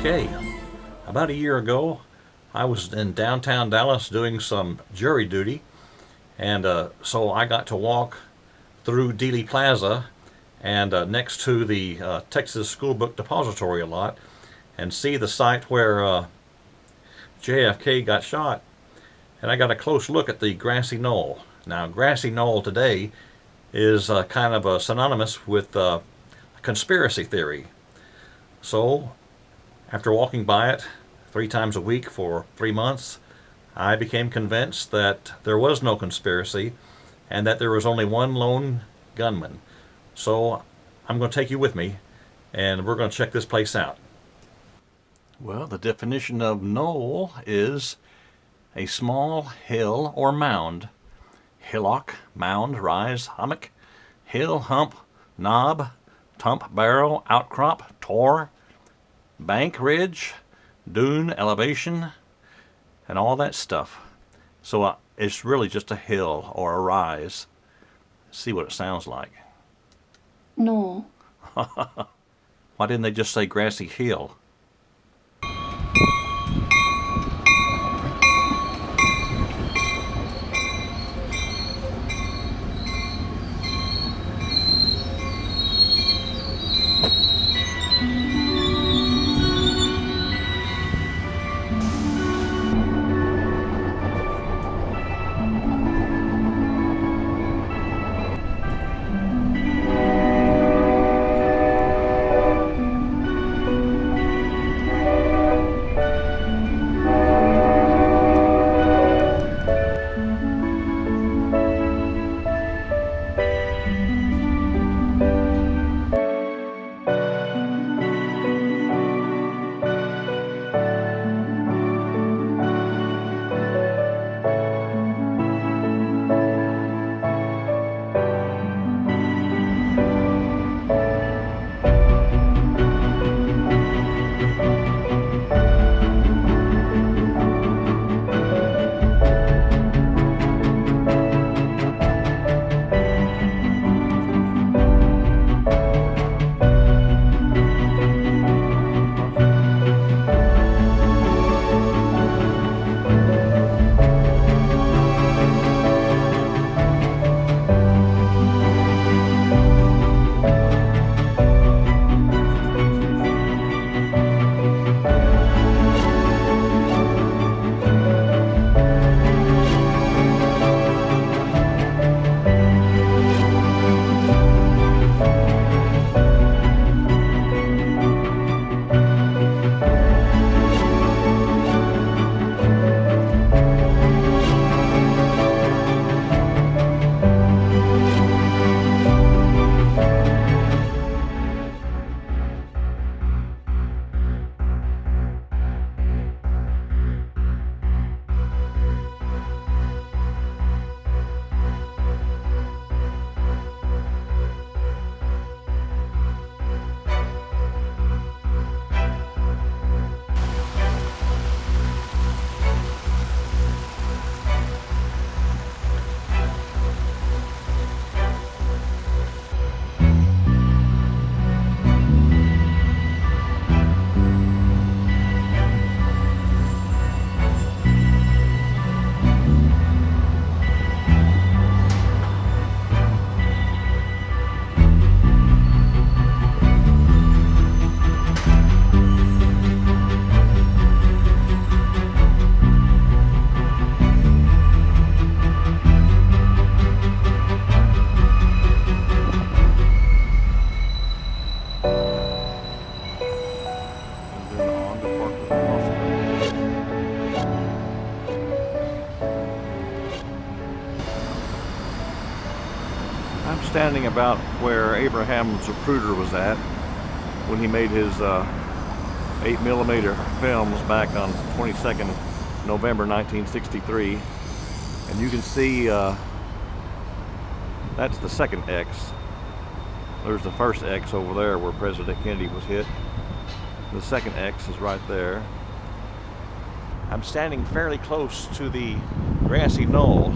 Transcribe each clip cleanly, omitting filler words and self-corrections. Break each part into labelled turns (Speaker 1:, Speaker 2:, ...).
Speaker 1: Okay, about a year ago, I was in downtown Dallas doing some jury duty, and so I got to walk through Dealy Plaza and next to the Texas School Book Depository a lot and see the site where JFK got shot. And I got a close look at the Grassy Knoll. Now, Grassy Knoll today is kind of synonymous with conspiracy theory. So, after walking by it 3 times a week for 3 months, I became convinced that there was no conspiracy and that there was only one lone gunman. So I'm going to take you with me and we're going to check this place out. Well, the definition of knoll is a small hill or mound. Hillock, mound, rise, hummock, hill, hump, knob, tump, barrow, outcrop, tor, bank, ridge, dune, elevation, and all that stuff. So it's really just a hill or a rise. Let's see what it sounds like.
Speaker 2: No.
Speaker 1: Why didn't they just say grassy hill? I'm standing about where Abraham Zapruder was at when he made his 8mm films back on 22nd November 1963, and you can see that's the second X. There's the first X over there where President Kennedy was hit. The second X is right there. I'm standing fairly close to the Grassy Knoll,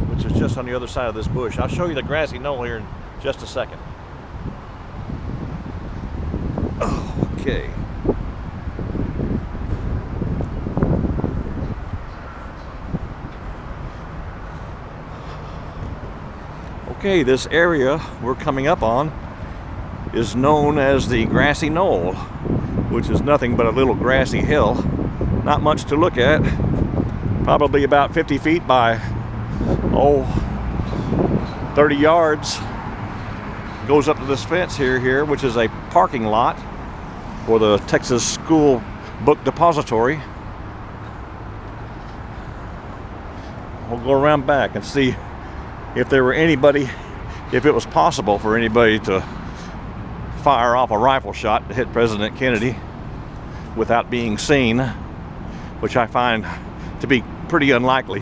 Speaker 1: which is just on the other side of this bush. I'll show you the Grassy Knoll here in just a second. Okay. Okay, this area we're coming up on is known as the Grassy Knoll, which is nothing but a little grassy hill. Not much to look at. Probably about 50 feet by, 30 yards. Goes up to this fence here, which is a parking lot for the Texas School Book Depository. We'll go around back and see if there were anybody, if it was possible for anybody to fire off a rifle shot to hit President Kennedy without being seen, which I find to be pretty unlikely.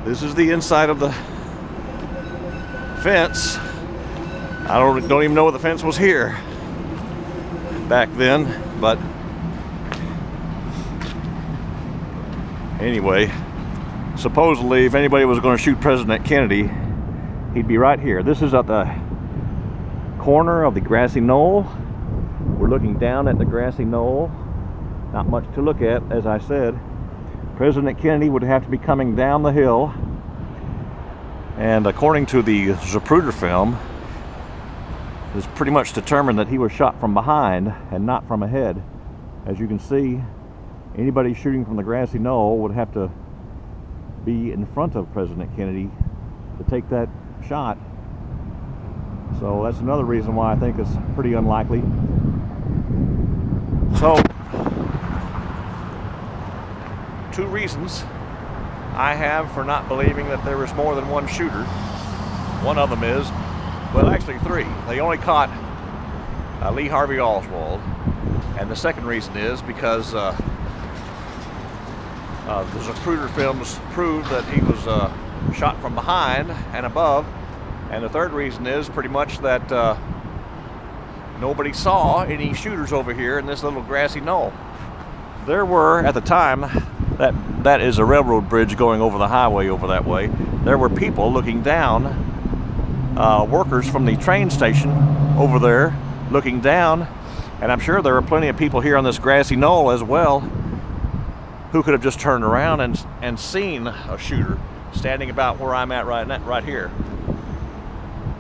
Speaker 1: This is the inside of the fence. I don't even know if the fence was here back then, but anyway, supposedly if anybody was going to shoot President Kennedy, he'd be right here. This is at the corner of the Grassy Knoll. We're looking down at the Grassy Knoll. Not much to look at, as I said. President Kennedy would have to be coming down the hill, and according to the Zapruder film, it's pretty much determined that he was shot from behind and not from ahead. As you can see, anybody shooting from the Grassy Knoll would have to be in front of President Kennedy to take that shot. So that's another reason why I think it's pretty unlikely. So, two reasons I have for not believing that there was more than one shooter. One of them is, well, actually three. They only caught Lee Harvey Oswald. And the second reason is because the Zapruder films proved that he was shot from behind and above. And the third reason is pretty much that nobody saw any shooters over here in this little grassy knoll. There were, at the time, that is a railroad bridge going over the highway over that way. There were people looking down, workers from the train station over there looking down, and I'm sure there were plenty of people here on this grassy knoll as well who could have just turned around and seen a shooter standing about where I'm at right here.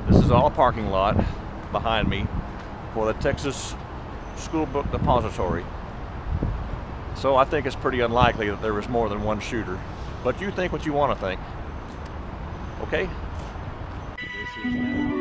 Speaker 1: This is all a parking lot behind me for the Texas School Book Depository. So I think it's pretty unlikely that there was more than one shooter. But you think what you want to think. Okay? This is now